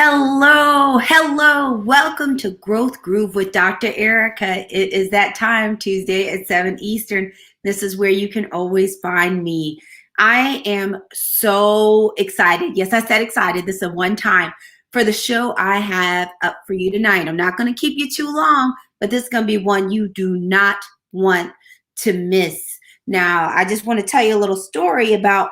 Hello. Welcome to Growth Groove with Dr. Ericka. It is that time, Tuesday at 7 Eastern. This is where you can always find me. I am so excited. Yes, I said excited. This is a one time for the show I have up for you tonight. I'm not going to keep you too long, but this is going to be one you do not want to miss. Now, I just want to tell you a little story about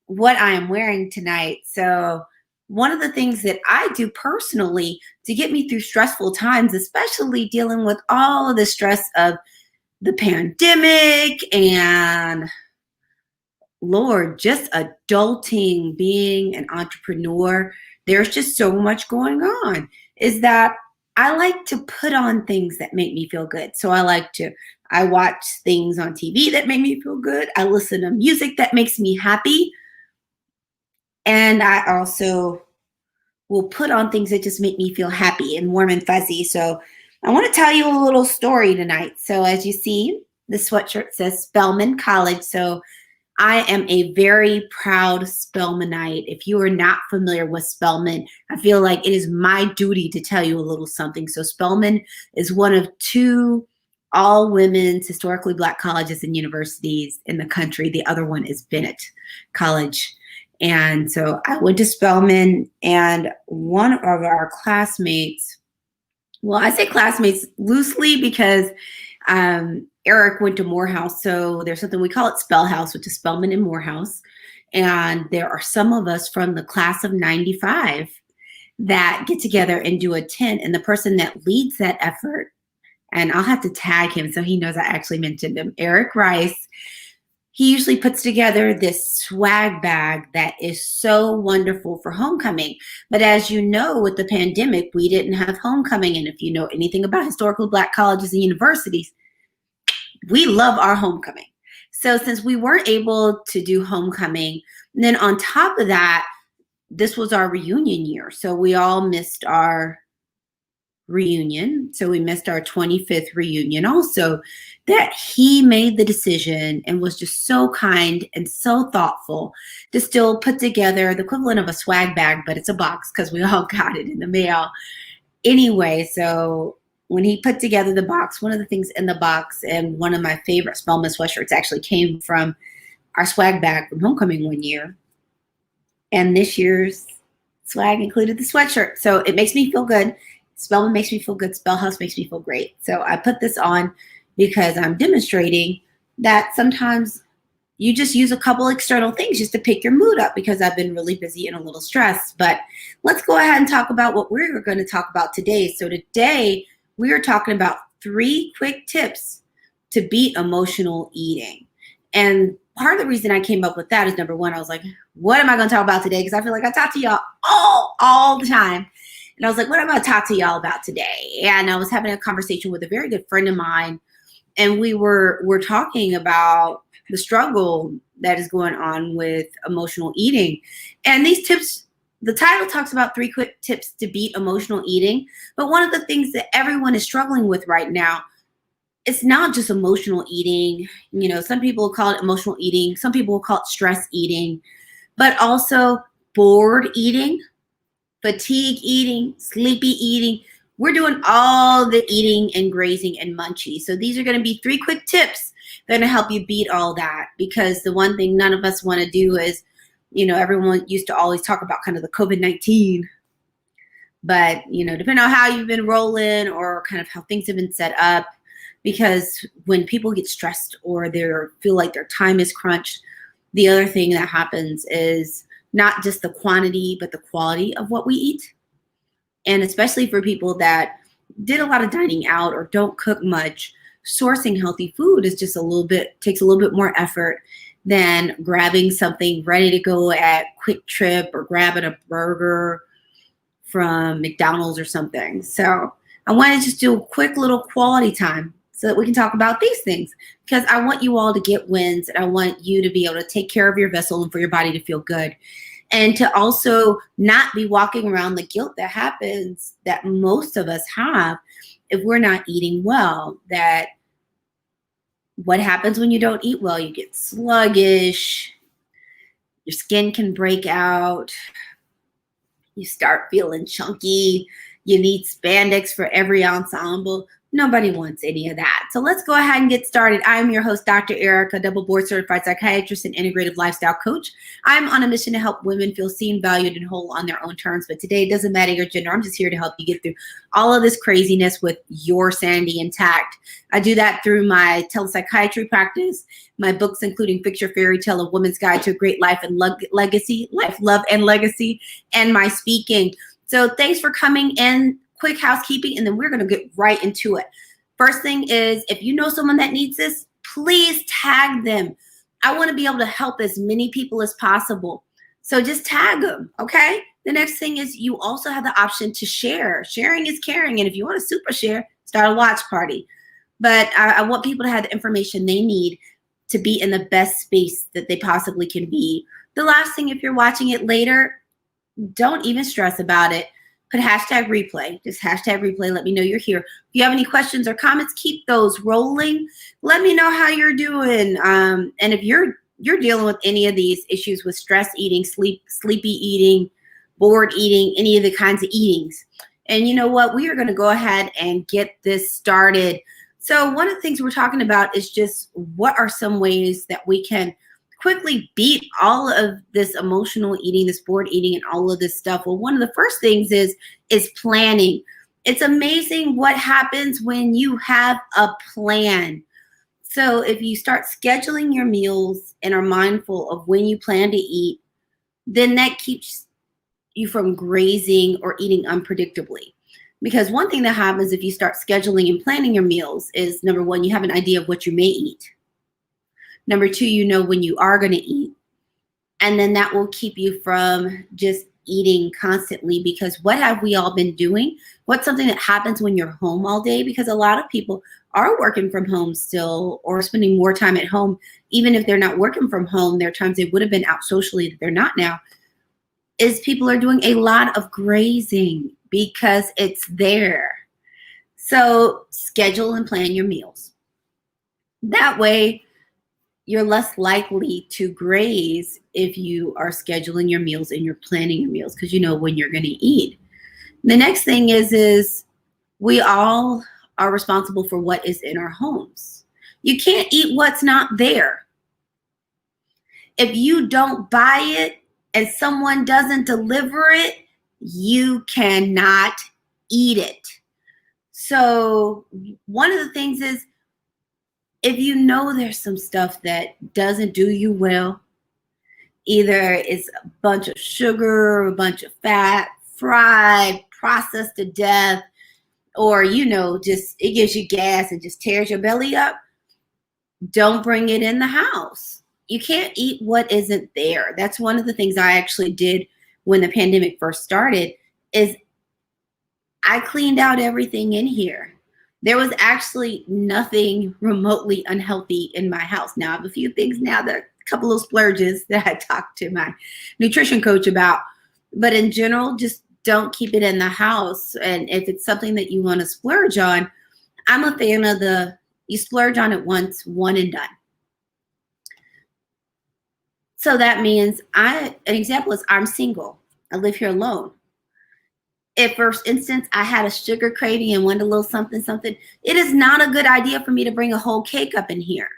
what I am wearing tonight. So, one of the things that I do personally to get me through stressful times, especially dealing with all of the stress of the pandemic and Lord, just adulting, being an entrepreneur, there's just so much going on, is that I like to put on things that make me feel good. So I watch things on TV that make me feel good. I listen to music that makes me happy. And I also will put on things that just make me feel happy and warm and fuzzy. So I want to tell you a little story tonight. So as you see, the sweatshirt says Spelman College. So I am a very proud Spelmanite. If you are not familiar with Spelman, I feel like it is my duty to tell you a little something. So Spelman is one of two all women's historically Black colleges and universities in the country. The other one is Bennett College. And so I went to Spelman, and one of our classmates, well, I say classmates loosely because Eric went to Morehouse. So there's something we call it Spell House, which is Spelman and Morehouse. And there are some of us from the class of 95 that get together and do a tent. And the person that leads that effort, and I'll have to tag him so he knows I actually mentioned him, Eric Rice. He usually puts together this swag bag that is so wonderful for homecoming. But as you know, with the pandemic, we didn't have homecoming. And if you know anything about historically Black colleges and universities, we love our homecoming. So since we weren't able to do homecoming, then on top of that, this was our reunion year. So we all missed our reunion. So we missed our 25th reunion also, that he made the decision and was just so kind and so thoughtful to still put together the equivalent of a swag bag, but it's a box because we all got it in the mail. Anyway, so when he put together the box, one of the things in the box, and one of my favorite Spelman sweatshirts actually came from our swag bag from homecoming one year. And this year's swag included the sweatshirt. So it makes me feel good. Spelman makes me feel good. Spell House makes me feel great. So I put this on because I'm demonstrating that sometimes you just use a couple external things just to pick your mood up, because I've been really busy and a little stressed. But let's go ahead and talk about what we're going to talk about today. So today we are talking about 3 quick tips to beat emotional eating. And part of the reason I came up with that is, number one, I was like, what am I going to talk about today? Because I feel like I talk to y'all all the time. And I was like, what am I going to talk to y'all about today? And I was having a conversation with a very good friend of mine, and we're talking about the struggle that is going on with emotional eating. And these tips, the title talks about 3 quick tips to beat emotional eating. But one of the things that everyone is struggling with right now, it's not just emotional eating. You know, some people call it emotional eating. Some people will call it stress eating, but also bored eating, fatigue eating, sleepy eating. We're doing all the eating and grazing and munchies. So these are going to be 3 quick tips that are going to help you beat all that. Because the one thing none of us want to do is, you know, everyone used to always talk about kind of the COVID-19. But, you know, depending on how you've been rolling or kind of how things have been set up, because when people get stressed or they feel like their time is crunched, the other thing that happens is not just the quantity, but the quality of what we eat. And especially for people that did a lot of dining out or don't cook much, sourcing healthy food is just takes a little bit more effort than grabbing something ready to go at Quick Trip or grabbing a burger from McDonald's or something. So I want to just do a quick little quality time so that we can talk about these things, because I want you all to get wins, and I want you to be able to take care of your vessel and for your body to feel good. And to also not be walking around the guilt that happens, that most of us have if we're not eating well. That what happens when you don't eat well? You get sluggish, your skin can break out, You start feeling chunky. You need spandex for every ensemble. Nobody wants any of that. So let's go ahead and get started. I'm your host, Dr. Ericka, double board certified psychiatrist and integrative lifestyle coach. I'm on a mission to help women feel seen, valued, and whole on their own terms. But today, it doesn't matter your gender. I'm just here to help you get through all of this craziness with your sanity intact. I do that through my telepsychiatry practice, my books, including Fix Your Fairy Tale, A Woman's Guide to a Great Life and Legacy, Life, Love, and Legacy, and my speaking. So thanks for coming in. Quick housekeeping, and then we're going to get right into it. First thing is, if you know someone that needs this, please tag them. I want to be able to help as many people as possible. So just tag them, okay? The next thing is you also have the option to share. Sharing is caring, and if you want to super share, start a watch party. But I want people to have the information they need to be in the best space that they possibly can be. The last thing, if you're watching it later, don't even stress about it. Put hashtag replay, just hashtag replay. Let me know you're here. If you have any questions or comments, keep those rolling. Let me know how you're doing. And if you're dealing with any of these issues with stress eating, sleepy eating, bored eating, any of the kinds of eatings. And you know what? We are going to go ahead and get this started. So one of the things we're talking about is just what are some ways that we can quickly beat all of this emotional eating, this bored eating, and all of this stuff. Well, one of the first things is planning. It's amazing what happens when you have a plan. So if you start scheduling your meals and are mindful of when you plan to eat, then that keeps you from grazing or eating unpredictably. Because one thing that happens if you start scheduling and planning your meals is, number one, you have an idea of what you may eat. Number two, you know when you are going to eat. And then that will keep you from just eating constantly, because what have we all been doing? What's something that happens when you're home all day? Because a lot of people are working from home still, or spending more time at home. Even if they're not working from home, there are times they would have been out socially that they're not now. Is people are doing a lot of grazing because it's there. So schedule and plan your meals. That way, you're less likely to graze if you are scheduling your meals and you're planning your meals, because you know when you're going to eat. The next thing is we all are responsible for what is in our homes. You can't eat what's not there. If you don't buy it and someone doesn't deliver it, you cannot eat it. So one of the things is, if you know there's some stuff that doesn't do you well, either it's a bunch of sugar, a bunch of fat, fried, processed to death, or, just it gives you gas and just tears your belly up, don't bring it in the house. You can't eat what isn't there. That's one of the things I actually did when the pandemic first started, is I cleaned out everything in here. There was actually nothing remotely unhealthy in my house. Now I have a few things now, that a couple of splurges that I talked to my nutrition coach about. But in general, just don't keep it in the house. And if it's something that you want to splurge on, I'm a fan of you splurge on it once, one and done. So that means an example is I'm single. I live here alone. If, for instance, I had a sugar craving and wanted a little something, it is not a good idea for me to bring a whole cake up in here,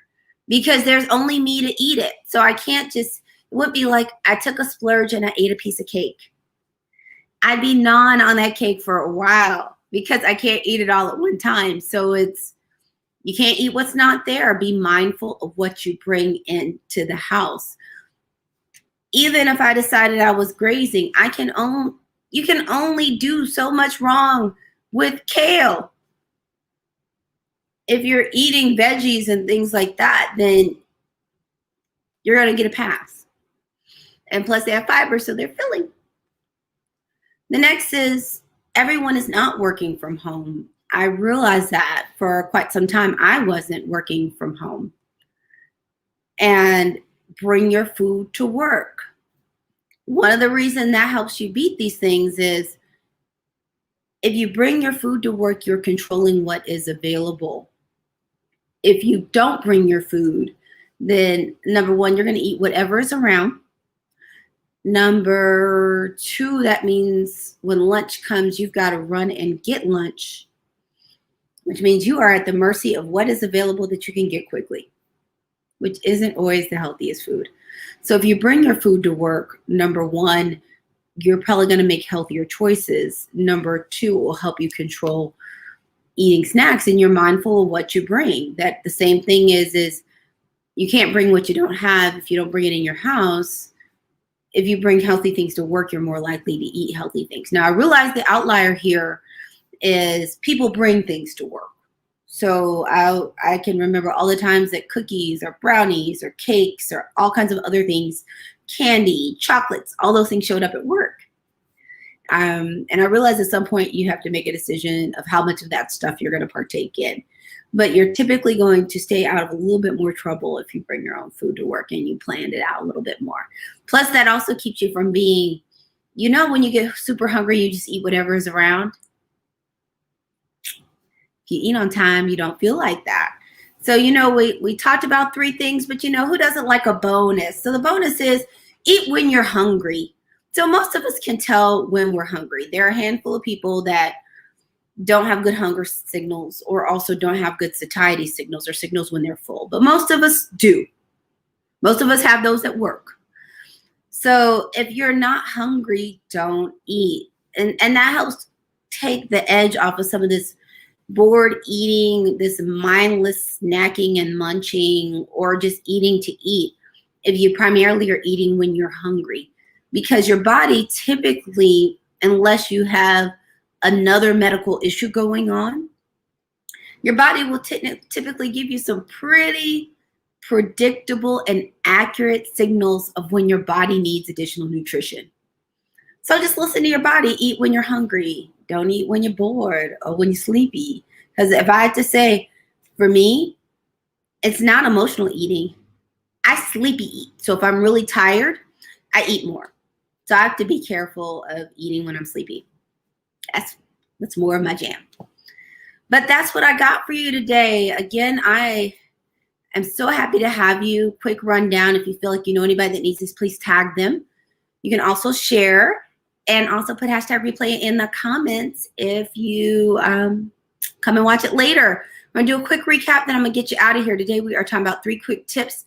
because there's only me to eat it. So I can't it wouldn't be like I took a splurge and I ate a piece of cake. I'd be gnawing on that cake for a while because I can't eat it all at one time. So you can't eat what's not there. Be mindful of what you bring into the house. Even if I decided I was grazing, you can only do so much wrong with kale. If you're eating veggies and things like that, then you're going to get a pass. And plus they have fiber, so they're filling. The next is, everyone is not working from home. I realized that for quite some time I wasn't working from home. And bring your food to work. One of the reasons that helps you beat these things is, if you bring your food to work, you're controlling what is available. If you don't bring your food, then number one, you're going to eat whatever is around. Number 2, that means when lunch comes, you've got to run and get lunch, which means you are at the mercy of what is available that you can get quickly, which isn't always the healthiest food. So if you bring your food to work, number 1, you're probably going to make healthier choices. Number 2, it will help you control eating snacks, and you're mindful of what you bring. That the same thing is you can't bring what you don't have if you don't bring it in your house. If you bring healthy things to work, you're more likely to eat healthy things. Now, I realize the outlier here is people bring things to work. So I can remember all the times that cookies or brownies or cakes or all kinds of other things, candy, chocolates, all those things showed up at work. And I realized at some point you have to make a decision of how much of that stuff you're going to partake in. But you're typically going to stay out of a little bit more trouble if you bring your own food to work and you planned it out a little bit more. Plus, that also keeps you from being, when you get super hungry, you just eat whatever is around. If you eat on time, you don't feel like that. So, we talked about 3 things, but who doesn't like a bonus? So the bonus is eat when you're hungry. So most of us can tell when we're hungry. There are a handful of people that don't have good hunger signals, or also don't have good satiety signals, or signals when they're full. But most of us do. Most of us have those at work. So if you're not hungry, don't eat. And that helps take the edge off of some of this bored eating, this mindless snacking and munching, or just eating to eat, if you primarily are eating when you're hungry. Because your body typically, unless you have another medical issue going on, your body will typically give you some pretty predictable and accurate signals of when your body needs additional nutrition. So just listen to your body. Eat when you're hungry. Don't eat when you're bored or when you're sleepy. Because if I had to say, for me, it's not emotional eating. I sleepy eat. So if I'm really tired, I eat more. So I have to be careful of eating when I'm sleepy. That's more of my jam. But that's what I got for you today. Again, I am so happy to have you. Quick rundown. If you feel like you know anybody that needs this, please tag them. You can also share and also put #replay in the comments if you come and watch it later. I'm going to do a quick recap, then I'm going to get you out of here. Today we are talking about 3 quick tips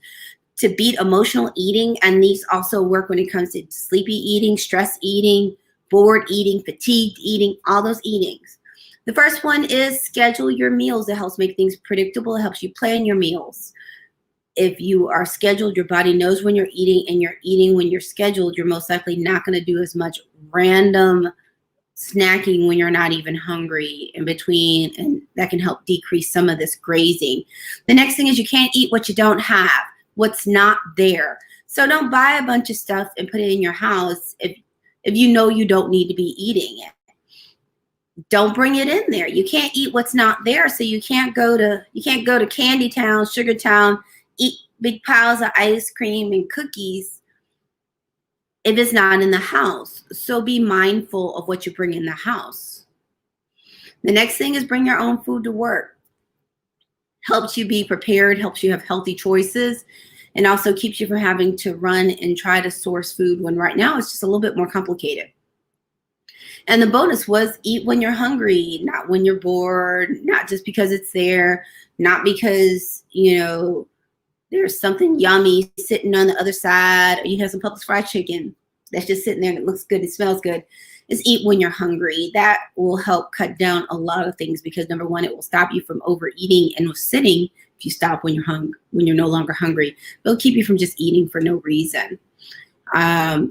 to beat emotional eating, and these also work when it comes to sleepy eating, stress eating, bored eating, fatigued eating, all those eatings. The first one is schedule your meals. It helps make things predictable. It helps you plan your meals. If you are scheduled, your body knows when you're eating, and you're eating when you're scheduled, you're most likely not going to do as much random snacking when you're not even hungry in between, and that can help decrease some of this grazing. The next thing is you can't eat what you don't have, what's not there. So don't buy a bunch of stuff and put it in your house if you know you don't need to be eating it. Don't bring it in there. You can't eat what's not there, so you can't go to Candy Town, Sugar Town, eat big piles of ice cream and cookies if it's not in the house. So be mindful of what you bring in the house. The next thing is bring your own food to work. Helps you be prepared, helps you have healthy choices, and also keeps you from having to run and try to source food when right now it's just a little bit more complicated. And the bonus was eat when you're hungry, not when you're bored, not just because it's there, not because, there's something yummy sitting on the other side, or you have some Publix fried chicken that's just sitting there and it looks good, it smells good. Is eat when you're hungry. That will help cut down a lot of things, because number 1, it will stop you from overeating and sitting if you stop when you're no longer hungry. It'll keep you from just eating for no reason.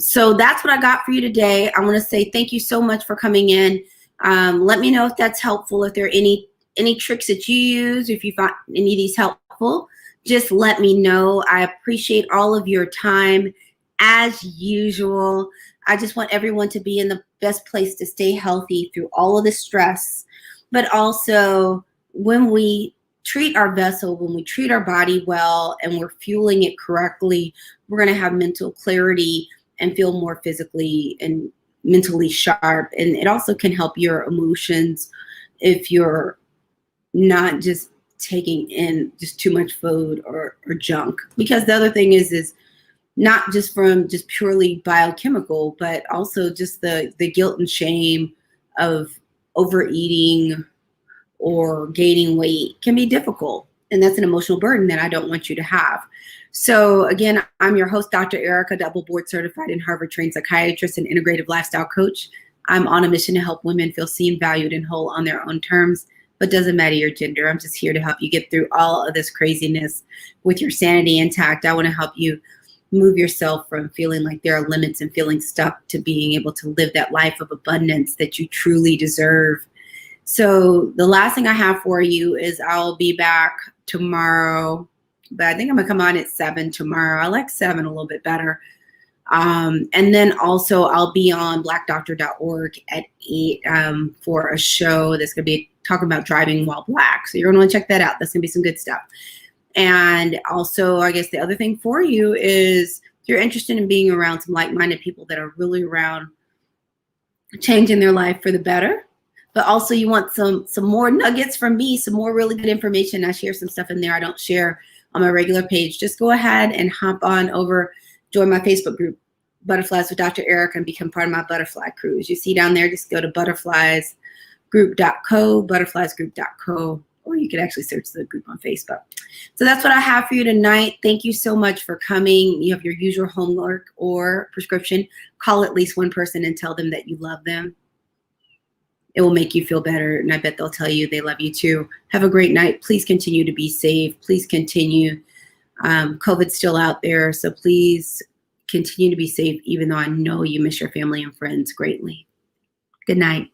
So that's what I got for you today. I want to say thank you so much for coming in. Let me know if that's helpful. If there are any tricks that you use, if you find any of these helpful, just let me know. I appreciate all of your time as usual. I just want everyone to be in the best place to stay healthy through all of the stress, but also when we treat our vessel, when we treat our body well and we're fueling it correctly, we're going to have mental clarity and feel more physically and mentally sharp. And it also can help your emotions if you're not just taking in just too much food or junk. Because the other thing is not just from just purely biochemical, but also just the guilt and shame of overeating or gaining weight can be difficult. And that's an emotional burden that I don't want you to have. So again, I'm your host, Dr. Ericka, double board certified and Harvard trained psychiatrist and integrative lifestyle coach. I'm on a mission to help women feel seen, valued, and whole on their own terms, but doesn't matter your gender. I'm just here to help you get through all of this craziness with your sanity intact. I want to help you move yourself from feeling like there are limits and feeling stuck to being able to live that life of abundance that you truly deserve. So the last thing I have for you is I'll be back tomorrow, but I think I'm gonna come on at 7 tomorrow. I like 7 a little bit better. And then also I'll be on blackdoctor.org at 8 for a show that's gonna be talking about driving while black. So you're gonna wanna check that out. That's gonna be some good stuff. And also, I guess the other thing for you is if you're interested in being around some like-minded people that are really around changing their life for the better, but also you want some more nuggets from me, some more really good information. I share some stuff in there I don't share on my regular page. Just go ahead and hop on over, join my Facebook group, Butterflies with Dr. Ericka, and become part of my butterfly crew. As you see down there, just go to butterfliesgroup.co, butterfliesgroup.co, or you can actually search the group on Facebook. So that's what I have for you tonight. Thank you so much for coming. You have your usual homework or prescription. Call at least one person and tell them that you love them. It will make you feel better, and I bet they'll tell you they love you too. Have a great night. Please continue to be safe. Please continue. COVID's still out there, so please continue to be safe, even though I know you miss your family and friends greatly. Good night.